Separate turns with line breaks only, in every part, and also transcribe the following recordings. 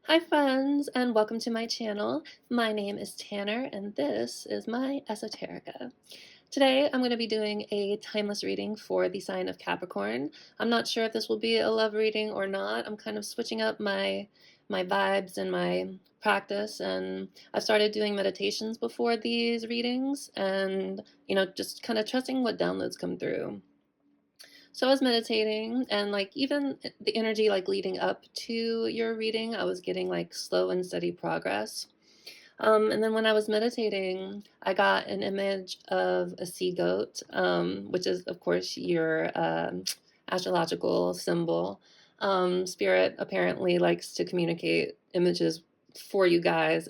Hi friends, and welcome to my channel. My name is Tanner, and this is my Esoterica. Today I'm going to be doing a timeless reading for the sign of Capricorn. I'm not sure if this will be a love reading or not. I'm kind of switching up my vibes and my practice, and I've started doing meditations before these readings and, just kind of trusting what downloads come through. So I was meditating, and like even the energy like leading up to your reading, I was getting like slow and steady progress. And then when I was meditating, I got an image of a sea goat, which is of course your astrological symbol. Spirit apparently likes to communicate images for you guys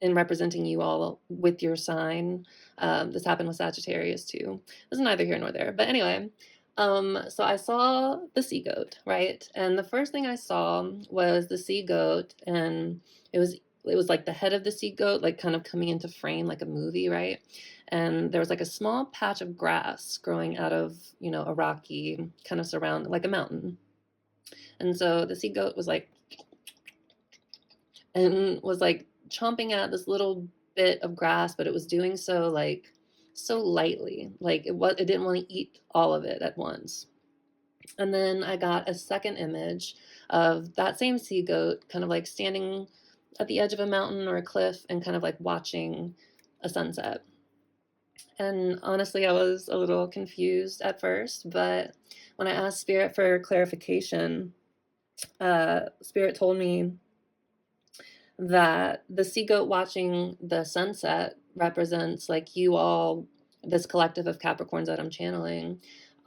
in representing you all with your sign. This happened with Sagittarius too. This is neither here nor there. But anyway, so I saw the sea goat, right? And the first thing I saw was the sea goat, and it was like the head of the sea goat, like kind of coming into frame like a movie, right? And there was like a small patch of grass growing out of, a rocky kind of surround like a mountain. And so the sea goat was like and was like chomping at this little bit of grass, but it was doing so like so lightly. Like it didn't want to eat all of it at once. And then I got a second image of that same sea goat kind of like standing at the edge of a mountain or a cliff and kind of like watching a sunset. And honestly, I was a little confused at first, but when I asked Spirit for clarification, Spirit told me that the sea goat watching the sunset represents like you all, this collective of Capricorns that I'm channeling.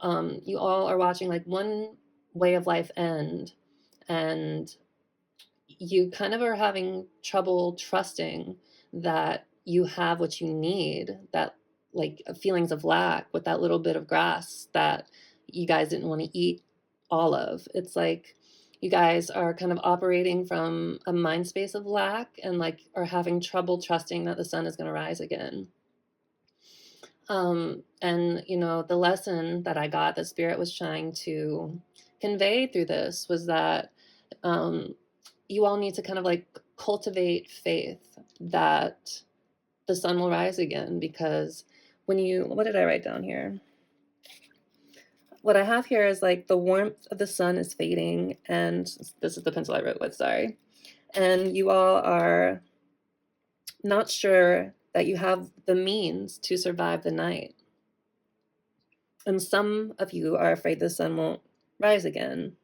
You all are watching like one way of life end, and you kind of are having trouble trusting that you have what you need, that like feelings of lack with that little bit of grass that you guys didn't want to eat all of. It's like you guys are kind of operating from a mind space of lack and like are having trouble trusting that the sun is going to rise again. And the lesson that I got that Spirit was trying to convey through this was that um, you all need to kind of like cultivate faith that the sun will rise again. Because what did I write down here? What I have here is like the warmth of the sun is fading, and this is the pencil I wrote with, sorry. And you all are not sure that you have the means to survive the night. And some of you are afraid the sun won't rise again.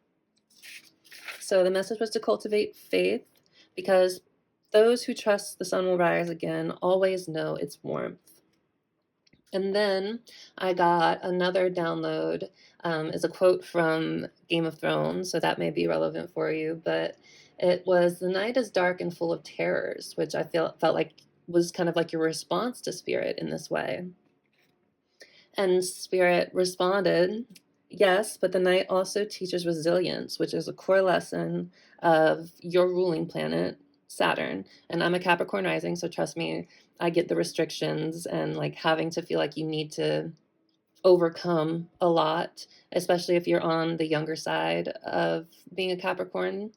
So the message was to cultivate faith, because those who trust the sun will rise again always know its warmth. And then I got another download, is a quote from Game of Thrones, so that may be relevant for you, but it was, "The night is dark and full of terrors," which I felt like was kind of like your response to Spirit in this way. And Spirit responded, "Yes, but the night also teaches resilience, which is a core lesson of your ruling planet, Saturn." And I'm a Capricorn rising, so trust me, I get the restrictions and like having to feel like you need to overcome a lot, especially if you're on the younger side of being a Capricorn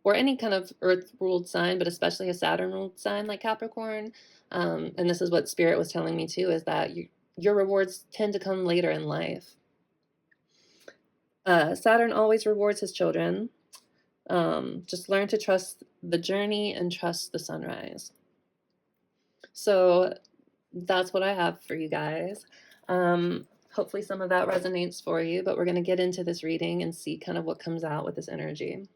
or any kind of earth ruled sign, but especially a Saturn ruled sign like Capricorn. And this is what Spirit was telling me too, is that your rewards tend to come later in life. Saturn always rewards his children. Just learn to trust the journey and trust the sunrise. So that's what I have for you guys. Hopefully some of that resonates for you, but we're going to get into this reading and see kind of what comes out with this energy.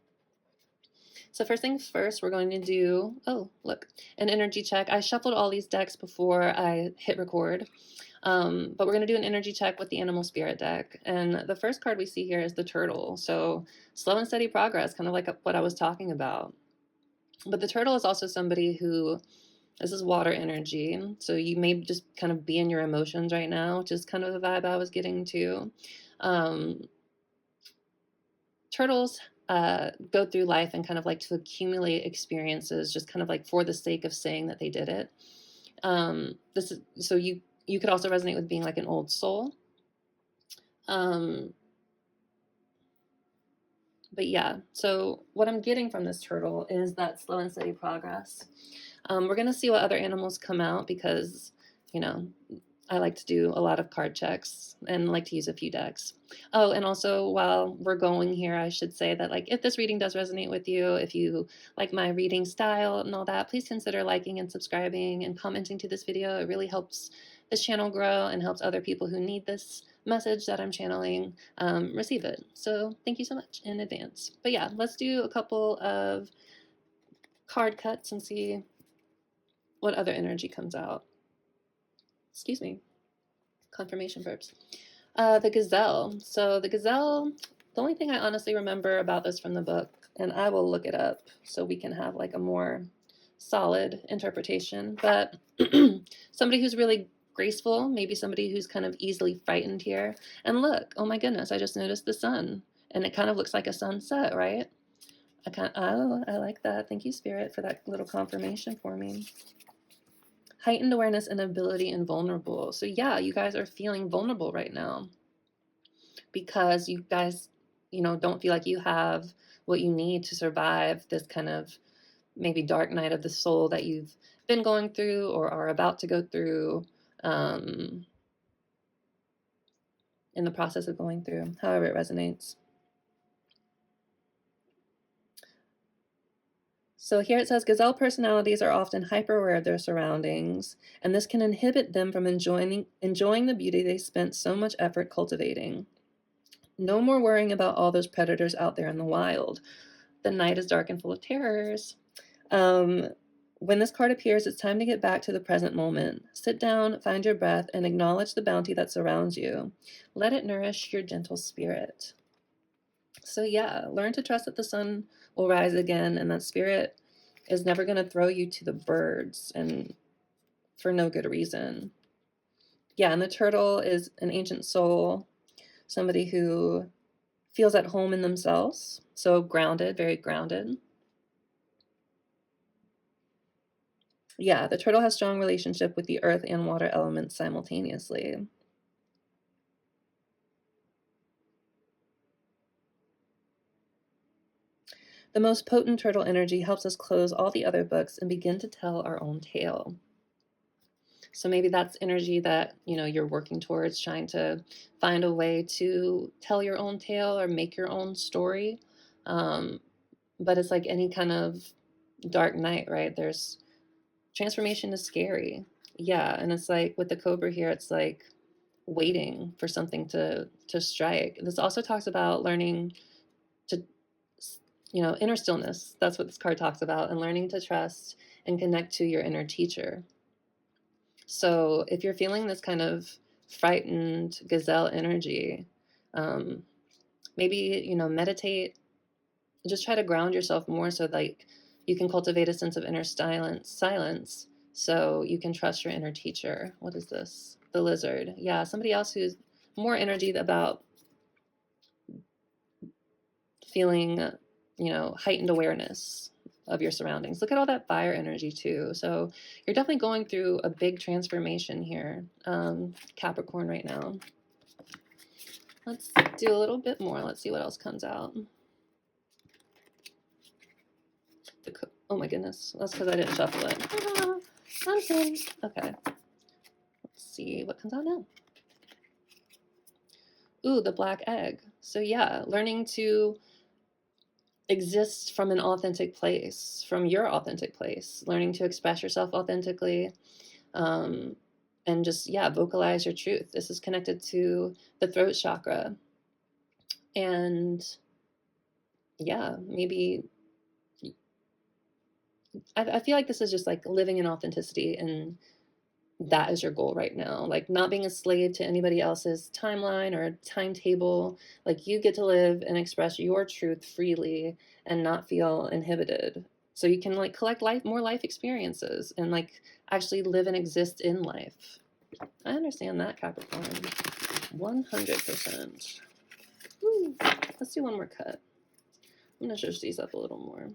So first things first, we're going to do, an energy check. I shuffled all these decks before I hit record. But we're going to do an energy check with the Animal Spirit deck. And the first card we see here is the Turtle. So slow and steady progress, kind of like what I was talking about. But the Turtle is also somebody who, this is water energy. So you may just kind of be in your emotions right now, which is kind of the vibe I was getting to. Turtles go through life and kind of like to accumulate experiences, just kind of like for the sake of saying that they did it. This is, so you could also resonate with being like an old soul. But yeah, so what I'm getting from this turtle is that slow and steady progress. We're going to see what other animals come out because, you know, I like to do a lot of card checks and like to use a few decks. Oh, and also while we're going here, I should say that like if this reading does resonate with you, if you like my reading style and all that, please consider liking and subscribing and commenting to this video. It really helps this channel grow and helps other people who need this message that I'm channeling receive it. So thank you so much in advance. But yeah, let's do a couple of card cuts and see what other energy comes out. Excuse me. Confirmation verbs. The gazelle. So the gazelle, the only thing I honestly remember about this from the book, and I will look it up so we can have like a more solid interpretation, but somebody who's really graceful, maybe somebody who's kind of easily frightened here. And look, oh my goodness, I just noticed the sun, and it kind of looks like a sunset, right? I like that. Thank you, Spirit, for that little confirmation for me. Heightened awareness and ability and vulnerable. So yeah, you guys are feeling vulnerable right now because you guys, don't feel like you have what you need to survive this kind of maybe dark night of the soul that you've been going through or are about to go through, in the process of going through, however it resonates. So here it says, gazelle personalities are often hyper-aware of their surroundings, and this can inhibit them from enjoying the beauty they spent so much effort cultivating. No more worrying about all those predators out there in the wild. The night is dark and full of terrors. When this card appears, it's time to get back to the present moment. Sit down, find your breath, and acknowledge the bounty that surrounds you. Let it nourish your gentle spirit. So yeah, learn to trust that the sun will rise again and that spirit is never going to throw you to the birds and for no good reason. Yeah, and the turtle is an ancient soul, somebody who feels at home in themselves. So grounded, very grounded. Yeah, the turtle has strong relationship with the earth and water elements simultaneously. The most potent turtle energy helps us close all the other books and begin to tell our own tale. So maybe that's energy that, you're working towards, trying to find a way to tell your own tale or make your own story. But it's like any kind of dark night, right? There's transformation is scary. Yeah, and it's like with the cobra here, it's like waiting for something to strike. This also talks about learning to, inner stillness. That's what this card talks about, and learning to trust and connect to your inner teacher. So if you're feeling this kind of frightened gazelle energy, maybe, meditate, just try to ground yourself more so like you can cultivate a sense of inner silence so you can trust your inner teacher. What is this? The lizard. Yeah, somebody else who's more energy about feeling, heightened awareness of your surroundings. Look at all that fire energy too. So you're definitely going through a big transformation here, Capricorn, right now. Let's do a little bit more. Let's see what else comes out. Oh my goodness. That's because I didn't shuffle it. I'm sorry. Okay. Let's see what comes out now. Ooh, the black egg. So yeah, learning to exist from an authentic place, from your authentic place, learning to express yourself authentically, and just, yeah, vocalize your truth. This is connected to the throat chakra. And yeah, maybe I feel like this is just like living in authenticity, and that is your goal right now. Like not being a slave to anybody else's timeline or timetable. Like you get to live and express your truth freely and not feel inhibited. So you can like collect more life experiences and like actually live and exist in life. I understand that, Capricorn. 100%. Woo. Let's do one more cut. I'm going to zhuzh these up a little more.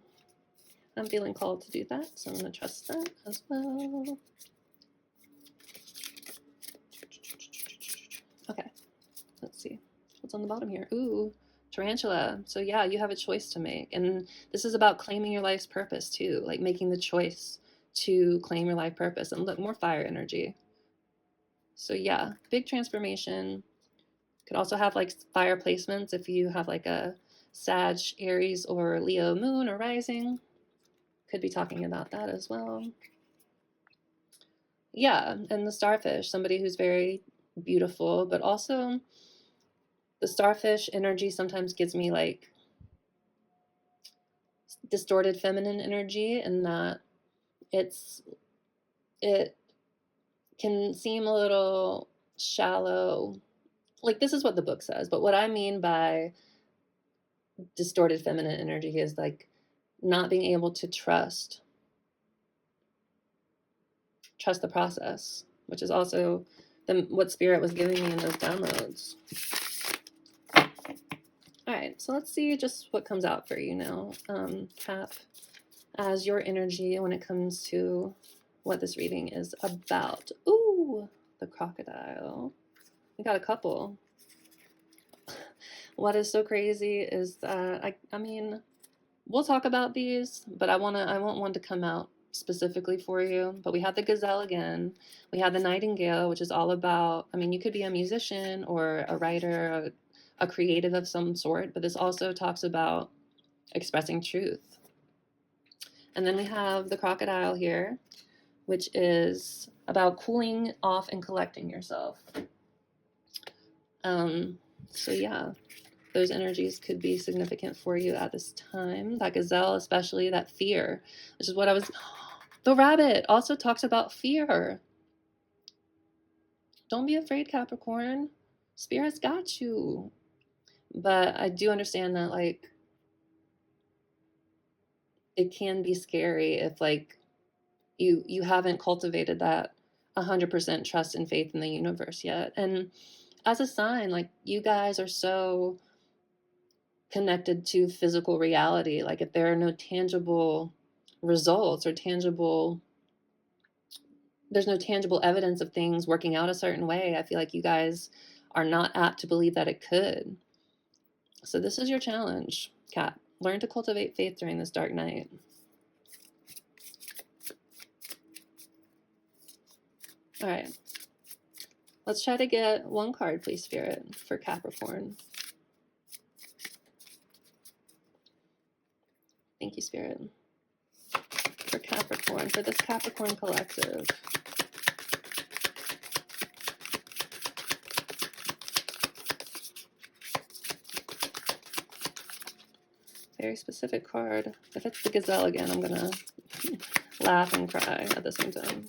I'm feeling called to do that, so I'm going to trust that as well. Okay, let's see. What's on the bottom here? Ooh, Tarantula. So yeah, you have a choice to make. And this is about claiming your life's purpose too, like making the choice to claim your life purpose. And look, more fire energy. So yeah, big transformation. Could also have like fire placements if you have like a Sag, Aries, or Leo moon or rising. Could be talking about that as well. Yeah, and the starfish, somebody who's very beautiful, but also the starfish energy sometimes gives me like distorted feminine energy, and that it can seem a little shallow. Like, this is what the book says, but what I mean by distorted feminine energy is like not being able to trust the process, which is also what spirit was giving me in those downloads. All right, so let's see just what comes out for you now, Cap, as your energy when it comes to what this reading is about. Ooh, the crocodile. We got a couple. What is so crazy is that I mean, we'll talk about these, but I want one to come out specifically for you. But we have the gazelle again. We have the nightingale, which is all about, I mean, you could be a musician or a writer, a creative of some sort, but this also talks about expressing truth. And then we have the crocodile here, which is about cooling off and collecting yourself. So yeah, those energies could be significant for you at this time. That gazelle, especially that fear, which is what the rabbit also talks about fear. Don't be afraid, Capricorn. Spirit's got you. But I do understand that, like, it can be scary if, like, you haven't cultivated that 100% trust and faith in the universe yet. And as a sign, like, you guys are so connected to physical reality. Like, if there are no tangible results or there's no tangible evidence of things working out a certain way, I feel like you guys are not apt to believe that it could. So this is your challenge, Cat. Learn to cultivate faith during this dark night. All right. Let's try to get one card, please, Spirit, for Capricorn. Thank you, Spirit. For Capricorn, for this Capricorn collective. Very specific card. If it's the gazelle again, I'm gonna laugh and cry at the same time.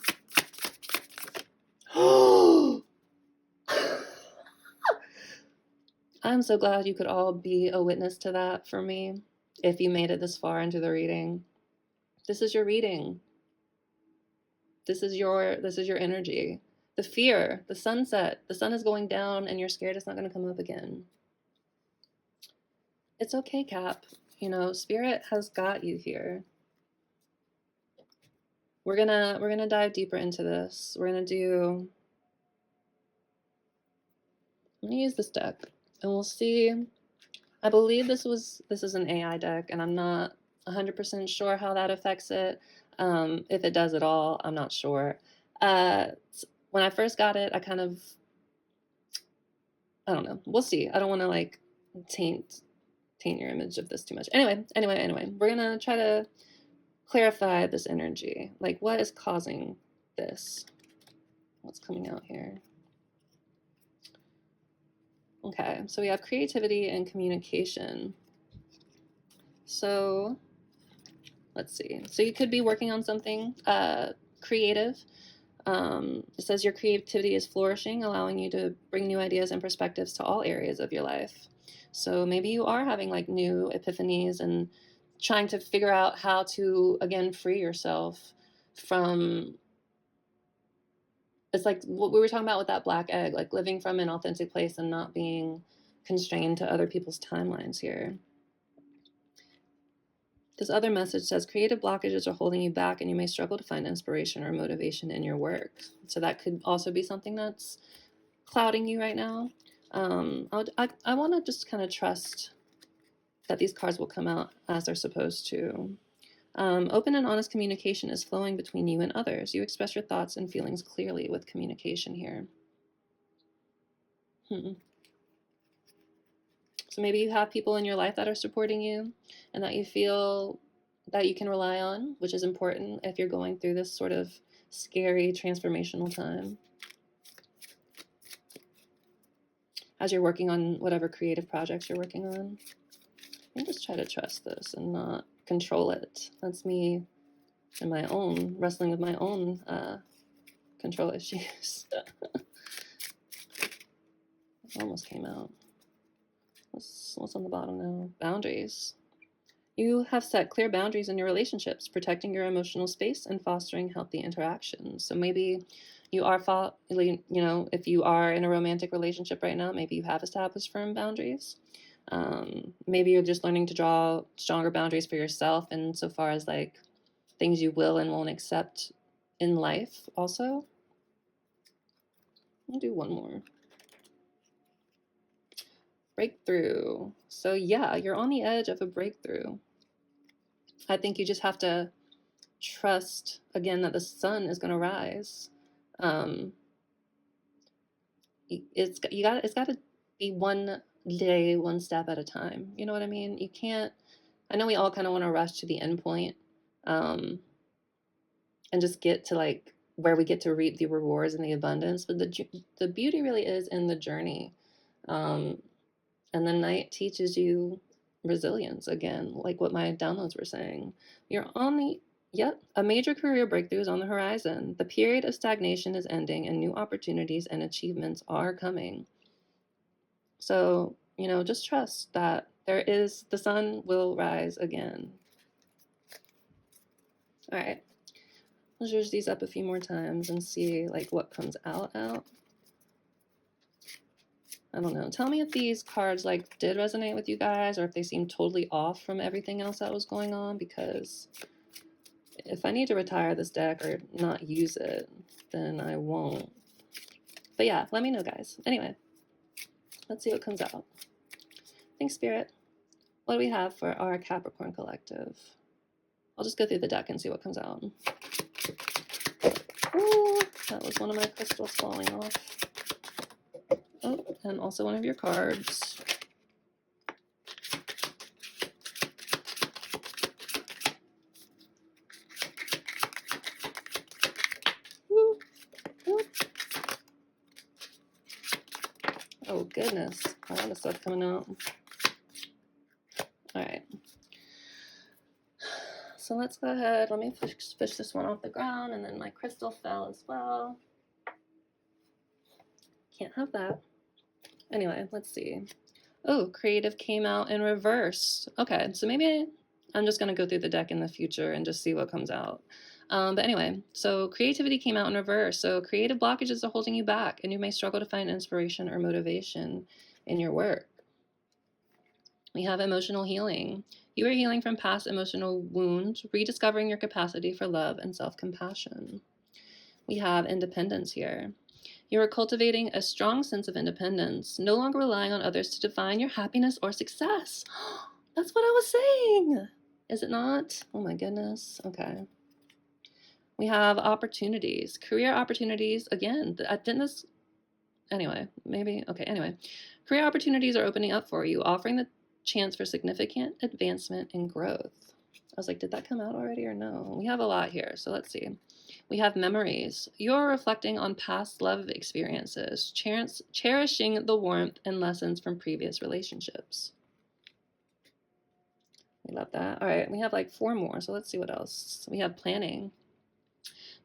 I'm so glad you could all be a witness to that for me. If you made it this far into the reading, this is your reading. This is your energy. The fear, the sunset, the sun is going down and you're scared it's not going to come up again. It's okay, Cap. You know, Spirit has got you here. We're gonna dive deeper into this. I'm gonna use this deck and we'll see. I believe this is an AI deck, and I'm not 100% sure how that affects it. If it does at all, I'm not sure. When I first got it, I don't know. We'll see. I don't want to like taint your image of this too much. Anyway, we're gonna try to clarify this energy. Like, what is causing this? What's coming out here? Okay, so we have creativity and communication. So let's see. So you could be working on something creative. It says your creativity is flourishing, allowing you to bring new ideas and perspectives to all areas of your life. So maybe you are having like new epiphanies and trying to figure out how to, again, free yourself from, it's like what we were talking about with that black egg, like living from an authentic place and not being constrained to other people's timelines here. This other message says creative blockages are holding you back and you may struggle to find inspiration or motivation in your work. So that could also be something that's clouding you right now. I want to just kind of trust that these cards will come out as they're supposed to. Open and honest communication is flowing between you and others. You express your thoughts and feelings clearly with communication here. So maybe you have people in your life that are supporting you and that you feel that you can rely on, which is important if you're going through this sort of scary transformational time. As you're working on whatever creative projects you're working on, and just try to trust this and not control it. That's me and my own wrestling with my own control issues. It almost came out. What's on the bottom now? Boundaries. You have set clear boundaries in your relationships, protecting your emotional space and fostering healthy interactions. So maybe you are, if you are in a romantic relationship right now, maybe you have established firm boundaries. Maybe you're just learning to draw stronger boundaries for yourself, and so far as like things you will and won't accept in life also. I'll do one more. Breakthrough. So yeah, you're on the edge of a breakthrough. I think you just have to trust again that the sun is going to rise. It's got to be one day, one step at a time. You know what I mean? You can't. I know we all kind of want to rush to the end point, and just get to like where we get to reap the rewards and the abundance. But the beauty really is in the journey. And the night teaches you resilience again, like what my downloads were saying. You're on the, a major career breakthrough is on the horizon. The period of stagnation is ending and new opportunities and achievements are coming. So, just trust that the sun will rise again. All right. Let's zhuzh these up a few more times and see like what comes out. I don't know. Tell me if these cards like did resonate with you guys or if they seem totally off from everything else that was going on, because if I need to retire this deck or not use it, then I won't. But yeah, let me know, guys. Anyway, let's see what comes out. Thanks, Spirit. What do we have for our Capricorn collective? I'll just go through the deck and see what comes out. Ooh, that was one of my crystals falling off. Oh, and also one of your cards. Woo. Woo. Oh, goodness. A lot of stuff coming out. All right. So let's go ahead. Let me fish this one off the ground, and then my crystal fell as well. Can't have that. Anyway, let's see. Oh, creative came out in reverse. Okay, so maybe I'm just going to go through the deck in the future and just see what comes out. But anyway, so creativity came out in reverse. So creative blockages are holding you back, and you may struggle to find inspiration or motivation in your work. We have emotional healing. You are healing from past emotional wounds, rediscovering your capacity for love and self-compassion. We have independence here. You are cultivating a strong sense of independence, no longer relying on others to define your happiness or success. That's what I was saying. Is it not? Oh my goodness. Okay. We have opportunities, career opportunities. Again, anyway, maybe. Okay, anyway. Career opportunities are opening up for you, offering the chance for significant advancement and growth. I was like, did that come out already or no? We have a lot here, so let's see. We have memories. You're reflecting on past love experiences, cherishing the warmth and lessons from previous relationships. We love that. All right, we have like 4 more, so let's see what else. We have planning.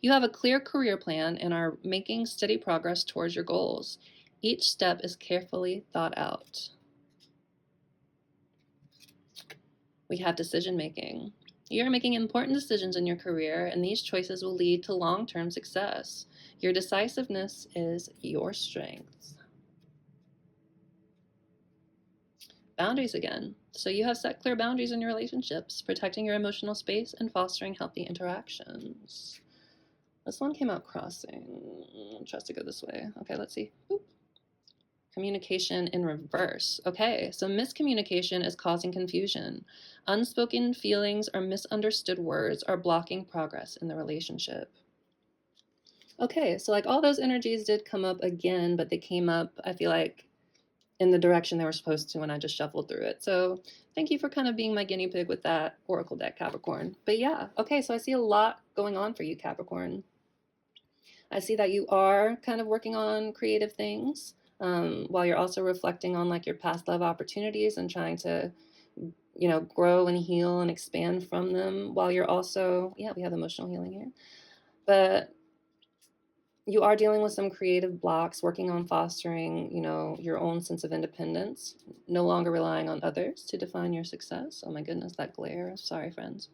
You have a clear career plan and are making steady progress towards your goals. Each step is carefully thought out. We have decision making. You are making important decisions in your career, and these choices will lead to long-term success. Your decisiveness is your strength. Boundaries again. So you have set clear boundaries in your relationships, protecting your emotional space and fostering healthy interactions. This one came out crossing. Trust to go this way. Okay, let's see. Boop. Communication in reverse. Okay, so miscommunication is causing confusion. Unspoken feelings or misunderstood words are blocking progress in the relationship. Okay, so like all those energies did come up again, but they came up, I feel like, in the direction they were supposed to when I just shuffled through it. So thank you for kind of being my guinea pig with that Oracle deck, Capricorn. But yeah, okay, so I see a lot going on for you, Capricorn. I see that you are kind of working on creative things while you're also reflecting on like your past love opportunities and trying to, you know, grow and heal and expand from them while you're also, yeah, we have emotional healing here. But you are dealing with some creative blocks, working on fostering, you know, your own sense of independence, no longer relying on others to define your success. Oh my goodness, that glare. Sorry, friends.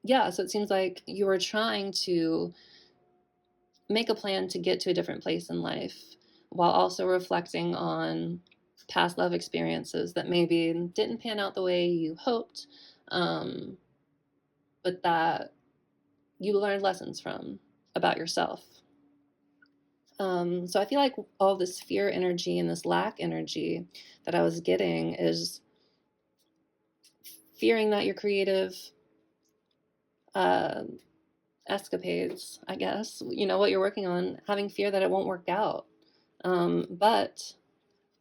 Yeah, so it seems like you are trying to make a plan to get to a different place in life while also reflecting on past love experiences that maybe didn't pan out the way you hoped, but that you learned lessons from about yourself. So I feel like all this fear energy and this lack energy that I was getting is fearing that your creative escapades, I guess, you know, what you're working on, having fear that it won't work out. But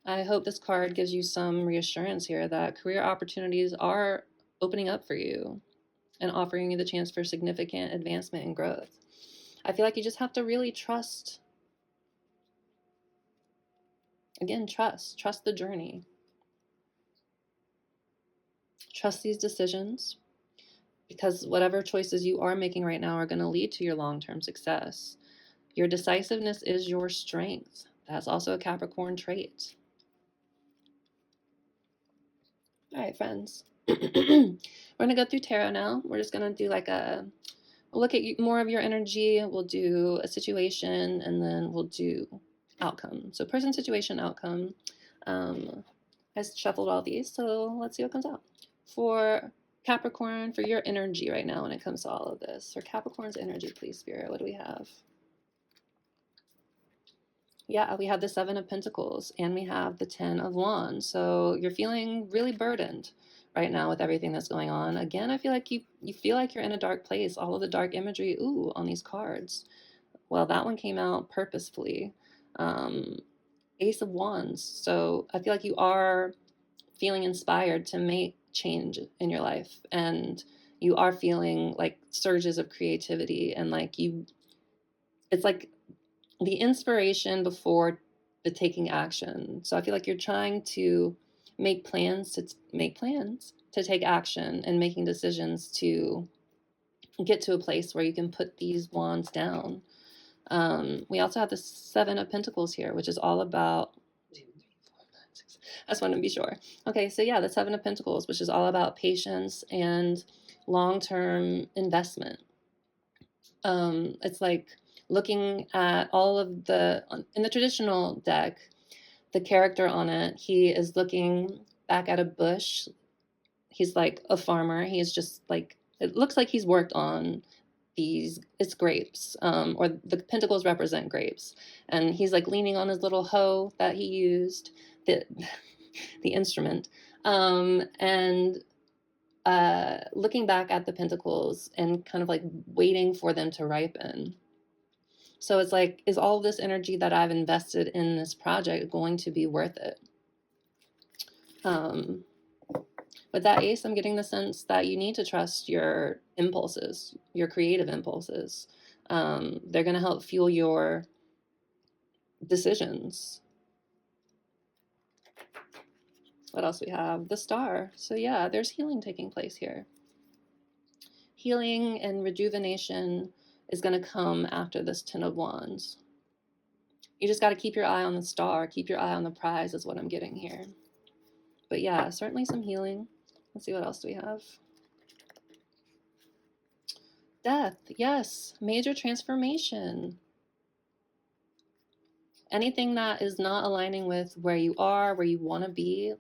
I hope this card gives you some reassurance here that career opportunities are opening up for you and offering you the chance for significant advancement and growth. I feel like you just have to really trust. Again, trust the journey. Trust these decisions because whatever choices you are making right now are going to lead to your long-term success. Your decisiveness is your strength. That's also a Capricorn trait. All right, friends. We're going to go through tarot now. We're just going to do like we'll look at more of your energy. We'll do a situation and then we'll do outcome. So person, situation, outcome. I shuffled all these, so let's see what comes out. For Capricorn, for your energy right now when it comes to all of this. For Capricorn's energy, please, Spirit, what do we have? Yeah, we have the Seven of Pentacles and we have the Ten of Wands. So you're feeling really burdened right now with everything that's going on. Again, I feel like you feel like you're in a dark place. All of the dark imagery, ooh, on these cards. Well, that one came out purposefully. Ace of Wands. So I feel like you are feeling inspired to make change in your life, and you are feeling like surges of creativity, and like it's like the inspiration before the taking action. So I feel like you're trying to make plans to take action and making decisions to get to a place where you can put these wands down. We also have the Seven of Pentacles here, which is all about, I just want to be sure. Okay, so yeah, the Seven of Pentacles, which is all about patience and long-term investment. It's like looking at all of in the traditional deck, the character on it, he is looking back at a bush. He's like a farmer. He's just like, it looks like he's worked on it's grapes, or the pentacles represent grapes. And he's like leaning on his little hoe that he used, the instrument, and looking back at the pentacles and kind of like waiting for them to ripen. So it's like, is all this energy that I've invested in this project going to be worth it? With that ace, I'm getting the sense that you need to trust your impulses, your creative impulses. They're going to help fuel your decisions. What else we have? The Star. So yeah, there's healing taking place here. Healing and rejuvenation is going to come after this Ten of Wands. You just got to keep your eye on the star, keep your eye on the prize is what I'm getting here. But yeah, certainly some healing. Let's see, what else do we have? Death. Yes, major transformation. Anything that is not aligning with where you are, where you want to be,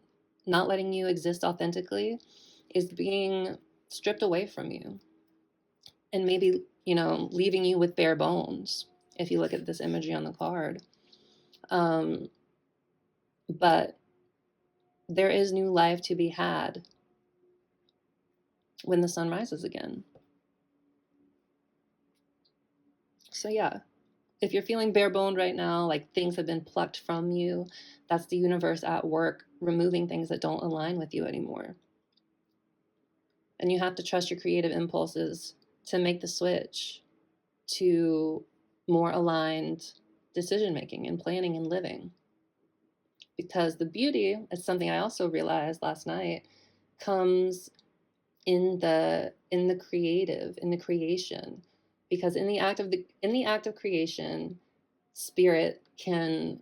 not letting you exist authentically, is being stripped away from you. And maybe, you know, leaving you with bare bones, if you look at this imagery on the card. But there is new life to be had when the sun rises again. So yeah, if you're feeling bare boned right now, like things have been plucked from you, that's the universe at work removing things that don't align with you anymore. And you have to trust your creative impulses to make the switch to more aligned decision making and planning and living. Because the beauty is something I also realized last night comes in the creative, in the creation. Because in the act of creation, spirit can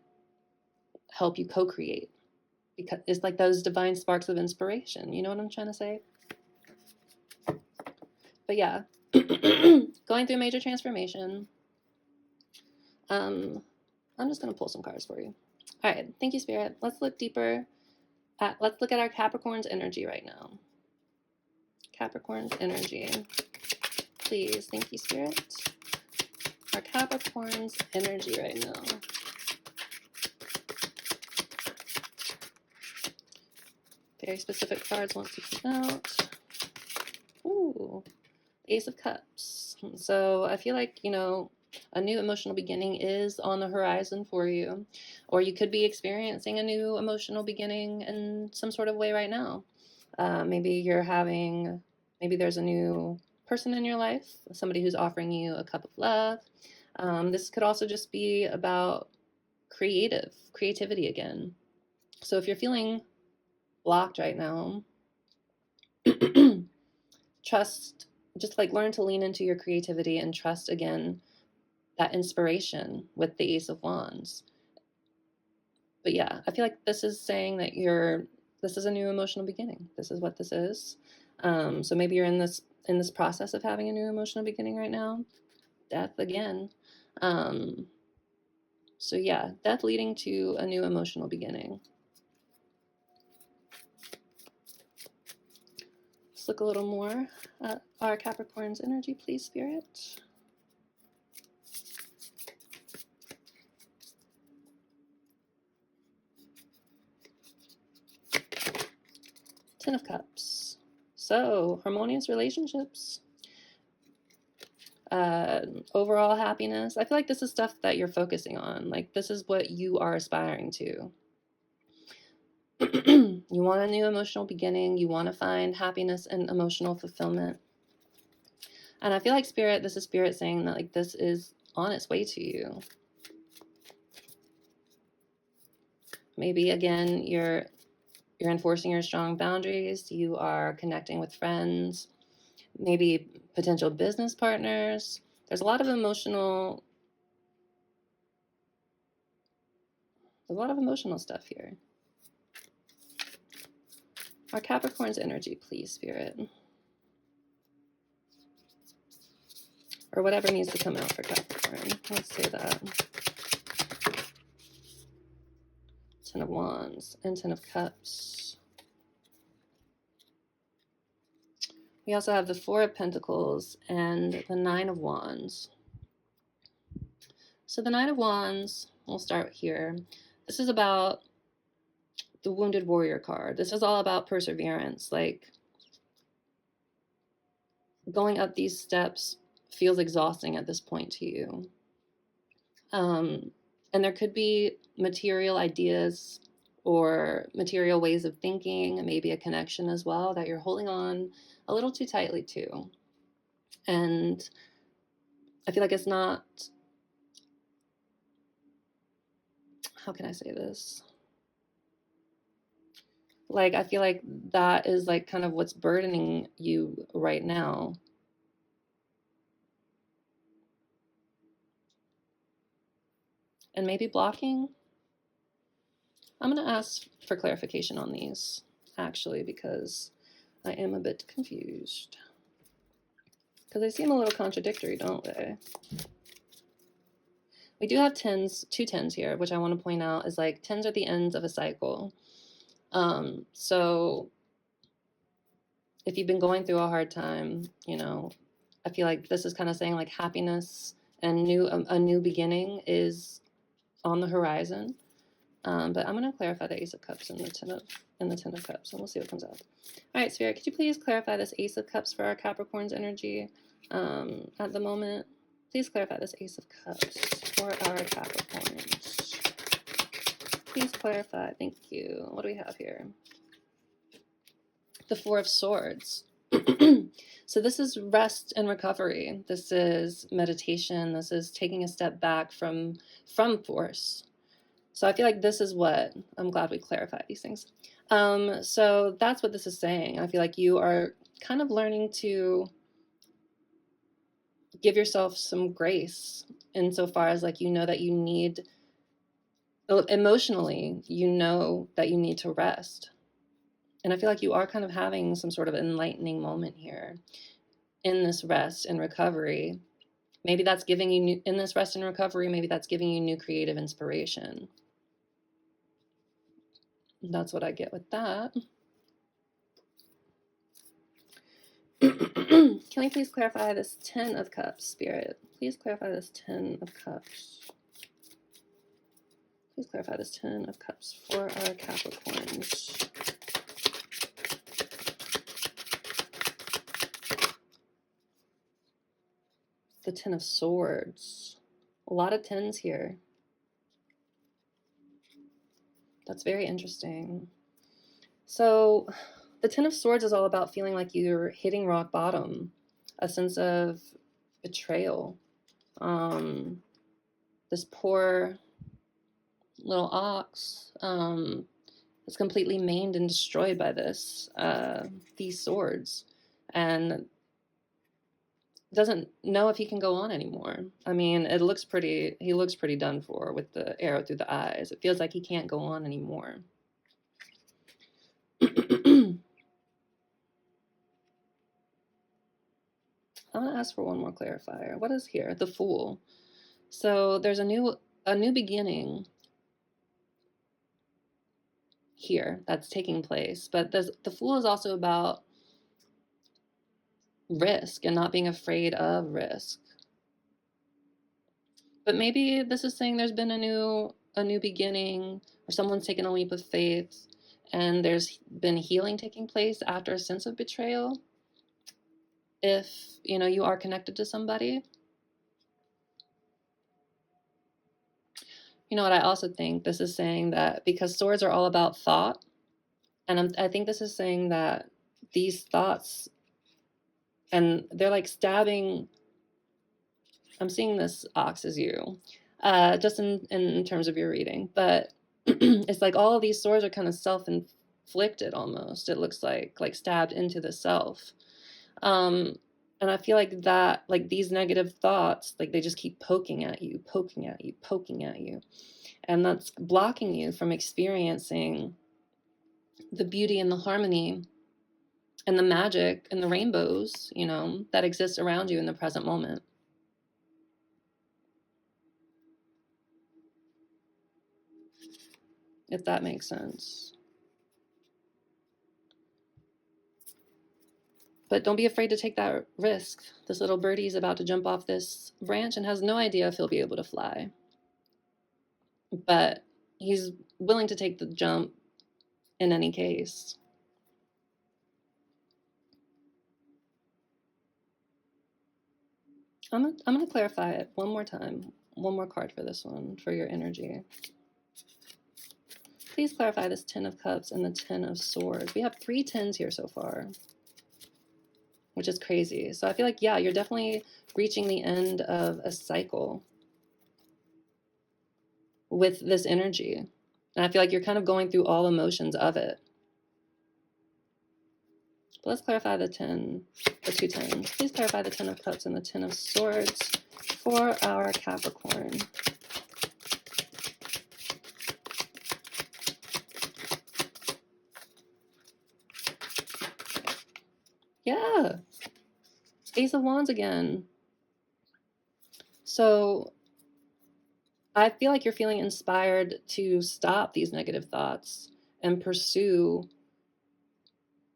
help you co-create, because it's like those divine sparks of inspiration. You know what I'm trying to say? But yeah, going through major transformation. I'm just going to pull some cards for you. All right, thank you, Spirit. Let's look deeper let's look at our Capricorn's energy right now. Capricorn's energy. Please, thank you, Spirit. Our Capricorn's energy right now. Very specific cards want to come out. Ooh, Ace of Cups. So I feel like, a new emotional beginning is on the horizon for you, or you could be experiencing a new emotional beginning in some sort of way right now. Maybe there's a new person in your life, somebody who's offering you a cup of love. This could also just be about creativity again. So if you're feeling blocked right now, learn to lean into your creativity and trust again that inspiration with the Ace of Wands. But yeah, I feel like this is saying that this is a new emotional beginning. This is what this is. So maybe you're in this process of having a new emotional beginning right now. Death again. So yeah, death leading to a new emotional beginning. Let's look a little more at our Capricorn's energy, please, Spirit. Ten of Cups. So, harmonious relationships. Overall happiness. I feel like this is stuff that you're focusing on. Like, this is what you are aspiring to. You want a new emotional beginning. You want to find happiness and emotional fulfillment. And I feel like this is Spirit saying that like this is on its way to you. Maybe again, you're enforcing your strong boundaries. You are connecting with friends, maybe potential business partners. There's a lot of emotional stuff here. Our Capricorn's energy, please, Spirit. Or whatever needs to come out for Capricorn. Let's say that. Ten of Wands and Ten of Cups. We also have the Four of Pentacles and the Nine of Wands. So the Nine of Wands, we'll start here. This is about the Wounded Warrior card. This is all about perseverance. Like, going up these steps feels exhausting at this point to you. And there could be material ideas or material ways of thinking, maybe a connection as well that you're holding on a little too tightly to. And I feel like it's not, how can I say this? Like, I feel like that is like kind of what's burdening you right now. And maybe blocking. I'm going to ask for clarification on these, actually, because I am a bit confused. Because they seem a little contradictory, don't they? We do have two tens here, which I want to point out is like tens are the ends of a cycle. So if you've been going through a hard time, I feel like this is kind of saying like happiness and a new beginning is on the horizon. But I'm going to clarify the Ace of Cups and the Ten of Cups, and we'll see what comes out. All right, Spirit, could you please clarify this Ace of Cups for our Capricorn's energy at the moment? Please clarify this Ace of Cups for our Capricorns. Please clarify. Thank you. What do we have here? The Four of Swords. So this is rest and recovery. This is meditation. This is taking a step back from force. So I feel like this is what, I'm glad we clarified these things. So that's what this is saying. I feel like you are kind of learning to give yourself some grace insofar as like, you know that you need, emotionally, you know that you need to rest. And I feel like you are kind of having some sort of enlightening moment here in this rest and recovery. Maybe that's giving you, in this rest and recovery, maybe that's giving you new creative inspiration. That's what I get with that. Can we please clarify this 10 of Cups, Spirit? Please clarify this 10 of Cups. Please clarify this 10 of Cups for our Capricorns. The 10 of Swords. A lot of 10s here. That's very interesting. So the 10 of Swords is all about feeling like you're hitting rock bottom, a sense of betrayal. This poor little ox is completely maimed and destroyed by these swords, and doesn't know if he can go on anymore. I mean, he looks pretty done for with the arrow through the eyes. It feels like he can't go on anymore. I want to ask for one more clarifier. What is here? The Fool. So there's a new beginning here that's taking place, but the Fool is also about risk and not being afraid of risk. But maybe this is saying there's been a new beginning, or someone's taken a leap of faith, and there's been healing taking place after a sense of betrayal. If, you are connected to somebody. You know what I also think this is saying, that because swords are all about thought, and I think this is saying that these thoughts, and they're like stabbing, I'm seeing this ox as you, just in terms of your reading, but it's like all of these swords are kind of self-inflicted almost. It looks like stabbed into the self. And I feel like that, like these negative thoughts, like they just keep poking at you. And that's blocking you from experiencing the beauty and the harmony and the magic and the rainbows, that exist around you in the present moment. If that makes sense. But don't be afraid to take that risk. This little birdie is about to jump off this branch and has no idea if he'll be able to fly. But he's willing to take the jump in any case. I'm going to clarify it one more time. One more card for this one, for your energy. Please clarify this 10 of Cups and the 10 of Swords. We have 3 10s here so far, which is crazy. So I feel like, yeah, you're definitely reaching the end of a cycle with this energy. And I feel like you're kind of going through all emotions of it. But let's clarify the 2 10s. Please clarify the 10 of Cups and the 10 of Swords for our Capricorn. Yeah. Ace of Wands again. So I feel like you're feeling inspired to stop these negative thoughts and pursue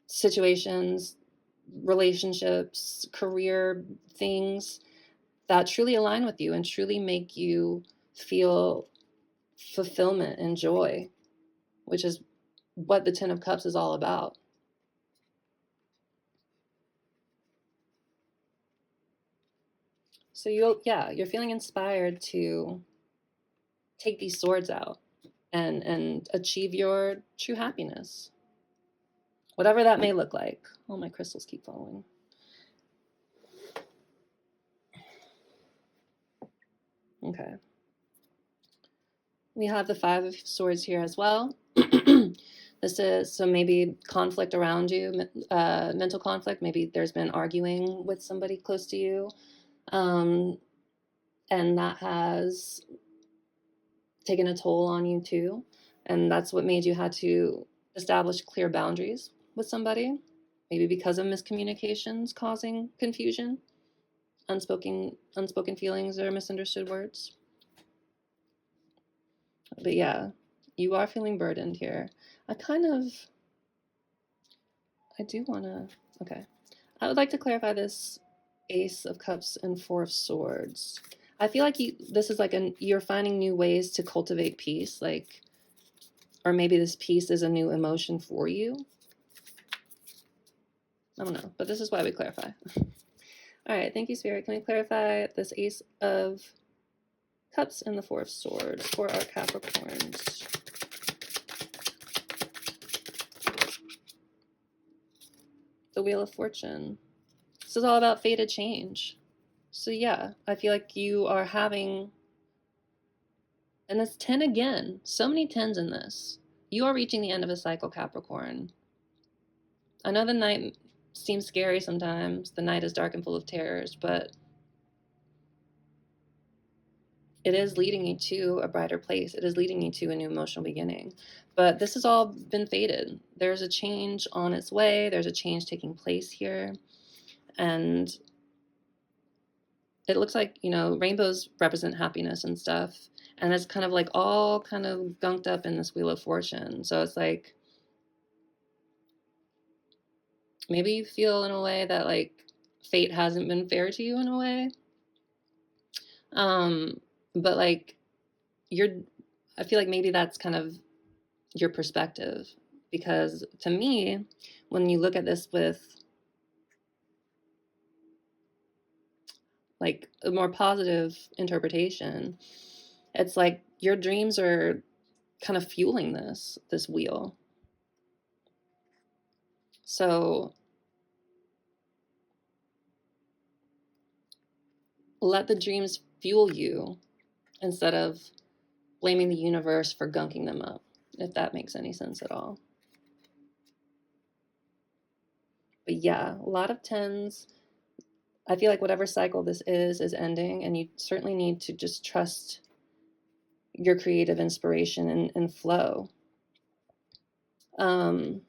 situations, relationships, career things that truly align with you and truly make you feel fulfillment and joy, which is what the Ten of Cups is all about. So you're feeling inspired to take these swords out and achieve your true happiness, whatever that may look like. All my crystals keep falling. Okay. We have the Five of Swords here as well. This is, so maybe conflict around you, mental conflict. Maybe there's been arguing with somebody close to you. And that has taken a toll on you too. And that's what made you had to establish clear boundaries with somebody, maybe because of miscommunications causing confusion, unspoken feelings or misunderstood words. But yeah, you are feeling burdened here. I do want to, okay. I would like to clarify this Ace of Cups and Four of Swords. I feel like this is like you're finding new ways to cultivate peace, like, or maybe this peace is a new emotion for you. I don't know, but this is why we clarify. All right, thank you, Spirit. Can we clarify this Ace of Cups and the Four of Swords for our Capricorns? The Wheel of Fortune. This is all about fated change. So yeah, I feel like you are having, and it's 10 again. So many 10s in this. You are reaching the end of a cycle, Capricorn. I know the night seems scary sometimes. The night is dark and full of terrors, but it is leading you to a brighter place. It is leading you to a new emotional beginning. But this has all been fated. There's a change on its way. There's a change taking place here. And it looks like, rainbows represent happiness and stuff. And it's kind of like all kind of gunked up in this Wheel of Fortune. So it's like, maybe you feel in a way that like fate hasn't been fair to you in a way. But like I feel like maybe that's kind of your perspective, because to me, when you look at this with like a more positive interpretation, it's like your dreams are kind of fueling this wheel. So let the dreams fuel you instead of blaming the universe for gunking them up, if that makes any sense at all. But yeah, a lot of 10s. I feel like whatever cycle this is ending, and you certainly need to just trust your creative inspiration and flow. I'm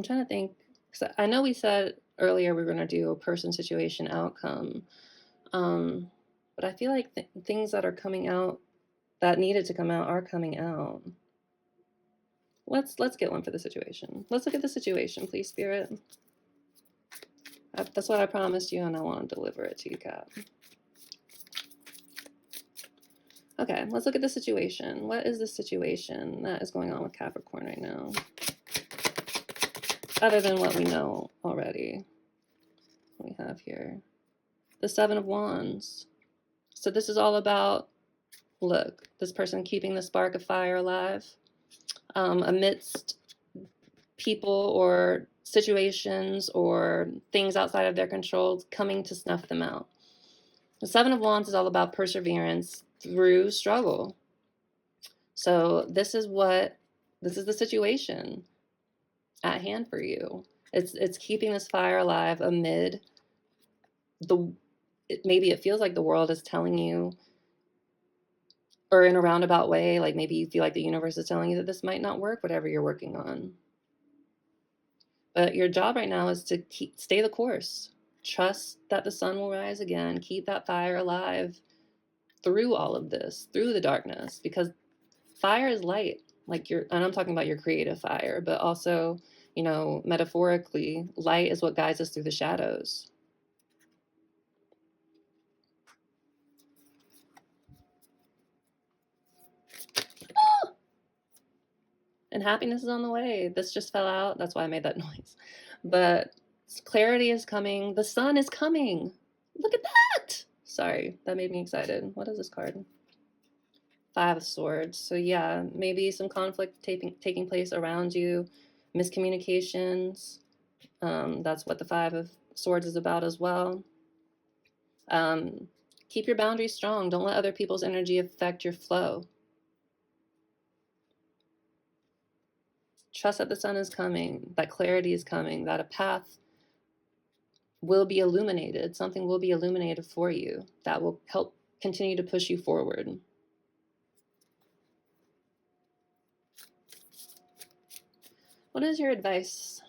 trying to think, because I know we said earlier we were going to do a person, situation, outcome. But I feel like things that are coming out that needed to come out are coming out. Let's get one for the situation. Let's look at the situation, please, Spirit. That's what I promised you, and I want to deliver it to you, Cap. Okay, let's look at the situation. What is the situation that is going on with Capricorn right now? Other than what we know already. What we have here. The Seven of Wands. So this is all about, look, this person keeping the spark of fire alive amidst people or situations or things outside of their control coming to snuff them out. The Seven of Wands is all about perseverance through struggle. So this is the situation at hand for you. It's keeping this fire alive amid maybe it feels like the world is telling you, or in a roundabout way, like maybe you feel like the universe is telling you that this might not work, whatever you're working on. But your job right now is to stay the course. Trust that the sun will rise again. Keep that fire alive through all of this, through the darkness, because fire is light. And I'm talking about your creative fire, but also, metaphorically, light is what guides us through the shadows. And happiness is on the way. This just fell out. That's why I made that noise. But clarity is coming. The sun is coming. Look at that. Sorry, that made me excited. What is this card? 5 of Swords. So yeah, maybe some conflict taking place around you, miscommunications. That's what the 5 of Swords is about as well. Keep your boundaries strong. Don't let other people's energy affect your flow. Trust that the sun is coming, that clarity is coming, that a path will be illuminated. Something will be illuminated for you that will help continue to push you forward. What is your advice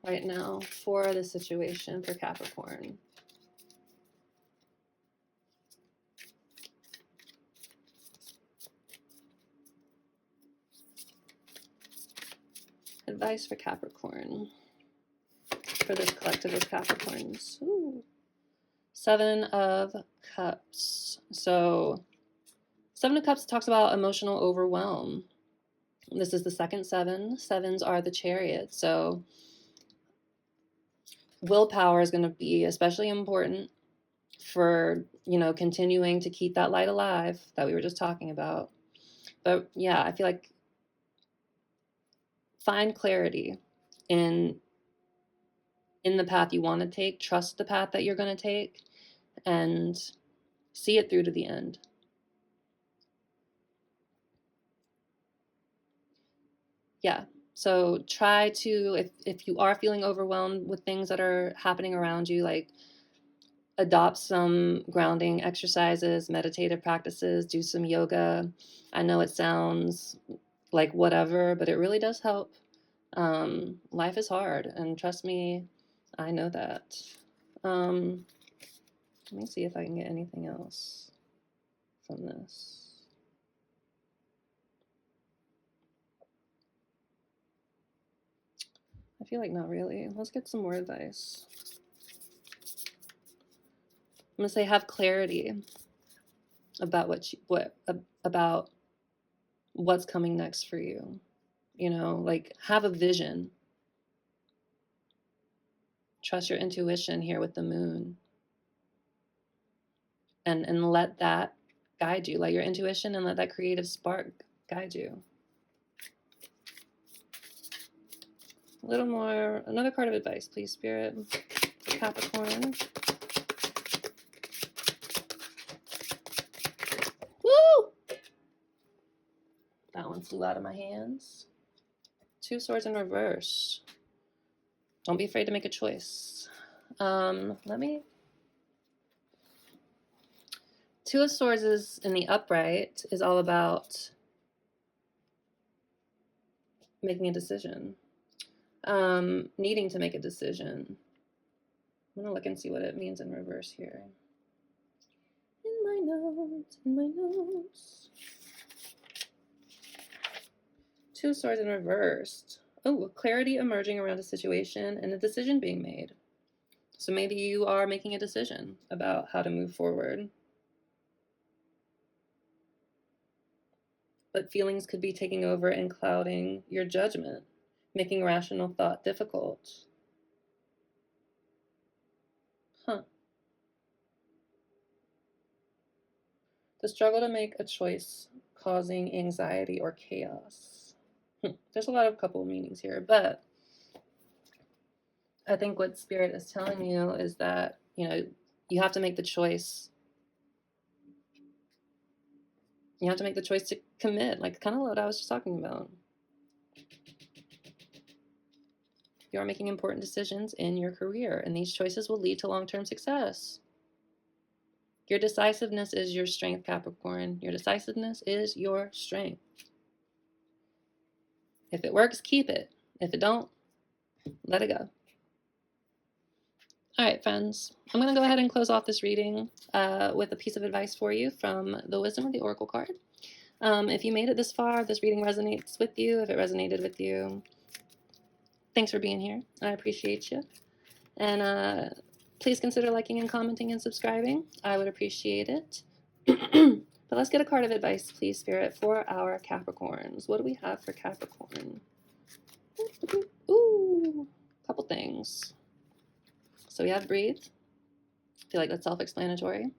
right now for the situation for Capricorn? Advice for Capricorn, for this collective of Capricorns. Ooh. 7 of Cups. So 7 of Cups talks about emotional overwhelm. This is the second 7. 7s are the Chariot. So willpower is going to be especially important for, continuing to keep that light alive that we were just talking about. But yeah, I feel like find clarity in the path you want to take. Trust the path that you're going to take and see it through to the end. Yeah. So try to, if you are feeling overwhelmed with things that are happening around you, like adopt some grounding exercises, meditative practices, do some yoga. I know it sounds like whatever, but it really does help. Life is hard, and trust me, I know that. Let me see if I can get anything else from this. I feel like not really. Let's get some more advice. I'm gonna say have clarity about about what's coming next for you. Like have a vision. Trust your intuition here with the moon. And let that guide you. Let your intuition and let that creative spark guide you. A little more, another card of advice, please, Spirit. Capricorn. Woo! That one flew out of my hands. 2 swords in reverse. Don't be afraid to make a choice. Let me... 2 of swords is in the upright is all about making a decision. Needing to make a decision. I'm gonna look and see what it means in reverse here. In my notes. 2 swords in reversed. Oh, clarity emerging around a situation and a decision being made. So maybe you are making a decision about how to move forward. But feelings could be taking over and clouding your judgment, making rational thought difficult. The struggle to make a choice causing anxiety or chaos. There's a lot of couple meanings here, but I think what Spirit is telling you is that, you have to make the choice. You have to make the choice to commit, like kind of what I was just talking about. You are making important decisions in your career, and these choices will lead to long-term success. Your decisiveness is your strength, Capricorn. Your decisiveness is your strength. If it works, keep it. If it don't, let it go. All right, friends. I'm going to go ahead and close off this reading with a piece of advice for you from the Wisdom of the Oracle card. If you made it this far, if this reading resonates with you, if it resonated with you, thanks for being here. I appreciate you. And please consider liking and commenting and subscribing. I would appreciate it. But let's get a card of advice, please, Spirit, for our Capricorns. What do we have for Capricorn? Ooh, couple things. So we have breathe. I feel like that's self-explanatory.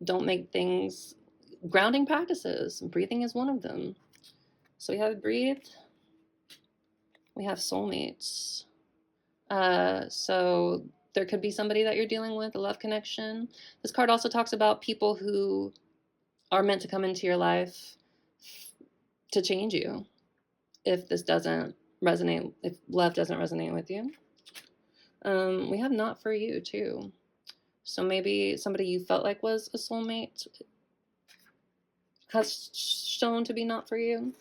Don't make things grounding practices. Breathing is one of them. So we have breathe. We have soulmates. So there could be somebody that you're dealing with, a love connection. This card also talks about people who are meant to come into your life to change you. If this doesn't resonate, if love doesn't resonate with you. We have not for you too. So maybe somebody you felt like was a soulmate has shown to be not for you.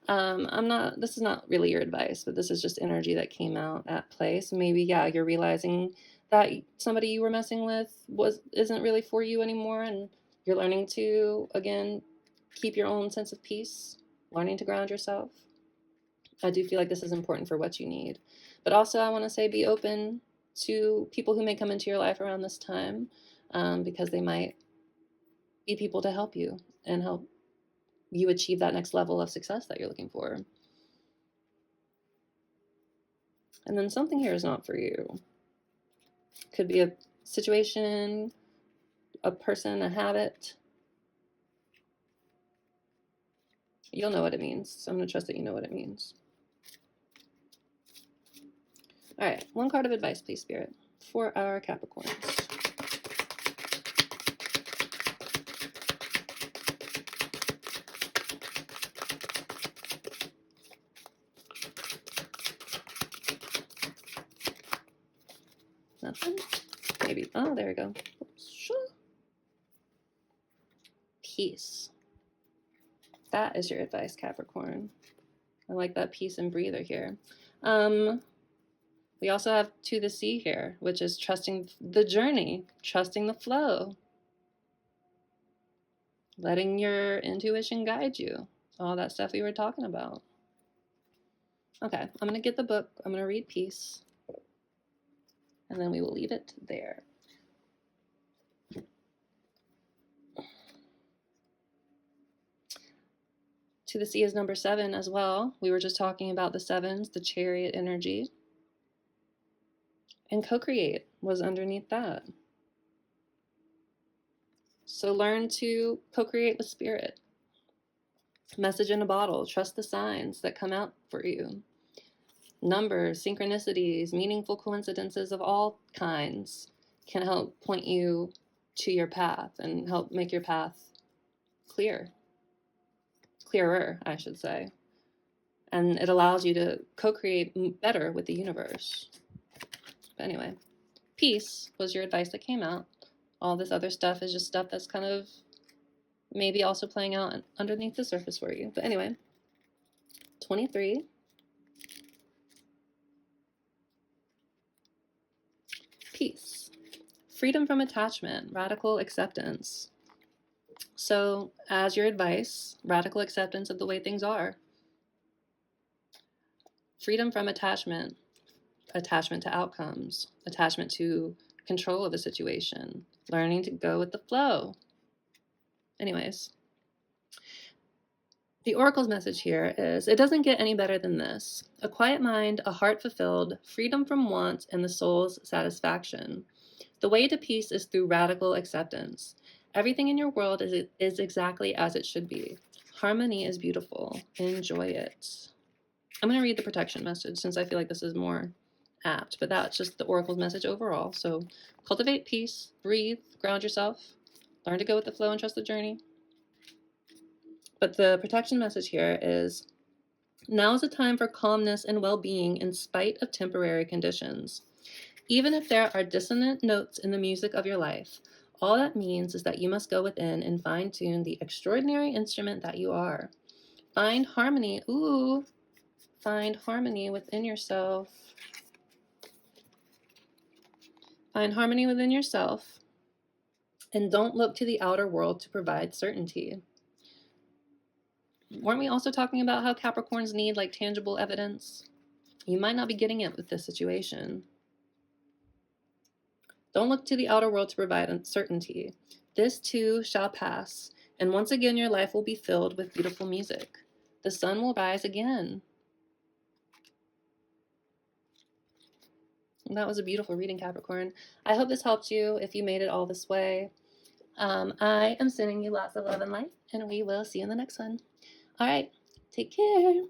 This is not really your advice, but this is just energy that came out at play. So maybe, yeah, you're realizing that somebody you were messing with isn't really for you anymore, and you're learning to, again, keep your own sense of peace, learning to ground yourself. I do feel like this is important for what you need. But also, I want to say be open to people who may come into your life around this time, because they might be people to help you and help you achieve that next level of success that you're looking for. And then something here is not for you. Could be a situation, a person, a habit. You'll know what it means. So I'm going to trust that you know what it means. All right, one card of advice, please, Spirit, for our Capricorns. Nothing? Maybe. Oh, there we go. Peace. That is your advice, Capricorn. I like that peace and breather here. We also have to the sea here, which is trusting the journey, trusting the flow, letting your intuition guide you. All that stuff we were talking about. Okay, I'm going to get the book. I'm going to read peace. And then we will leave it there. To the sea is number 7 as well. We were just talking about the 7s, the chariot energy. And co-create was underneath that. So learn to co-create with spirit. Message in a bottle. Trust the signs that come out for you. Numbers, synchronicities, meaningful coincidences of all kinds can help point you to your path and help make your path clearer, I should say. And it allows you to co-create better with the universe. But anyway, peace was your advice that came out. All this other stuff is just stuff that's kind of maybe also playing out underneath the surface for you. But anyway, 23. Peace. Freedom from attachment, radical acceptance. So, as your advice, radical acceptance of the way things are. Freedom from attachment, attachment to outcomes, attachment to control of a situation, learning to go with the flow. Anyways, the Oracle's message here is, it doesn't get any better than this. A quiet mind, a heart fulfilled, freedom from want, and the soul's satisfaction. The way to peace is through radical acceptance. Everything in your world is exactly as it should be. Harmony is beautiful. Enjoy it. I'm going to read the protection message since I feel like this is more apt, but that's just the Oracle's message overall. So cultivate peace, breathe, ground yourself, learn to go with the flow and trust the journey. But the protection message here is, now is a time for calmness and well-being in spite of temporary conditions. Even if there are dissonant notes in the music of your life, all that means is that you must go within and fine-tune the extraordinary instrument that you are. Find harmony. Find harmony within yourself. Find harmony within yourself. And don't look to the outer world to provide certainty. Weren't we also talking about how Capricorns need like tangible evidence? You might not be getting it with this situation. Don't look to the outer world to provide uncertainty. This too shall pass, and once again your life will be filled with beautiful music. the sun will rise again. And that was a beautiful reading, Capricorn. I hope this helped you if you made it all this way. I am sending you lots of love and light, and we will see you in the next one. All right, take care.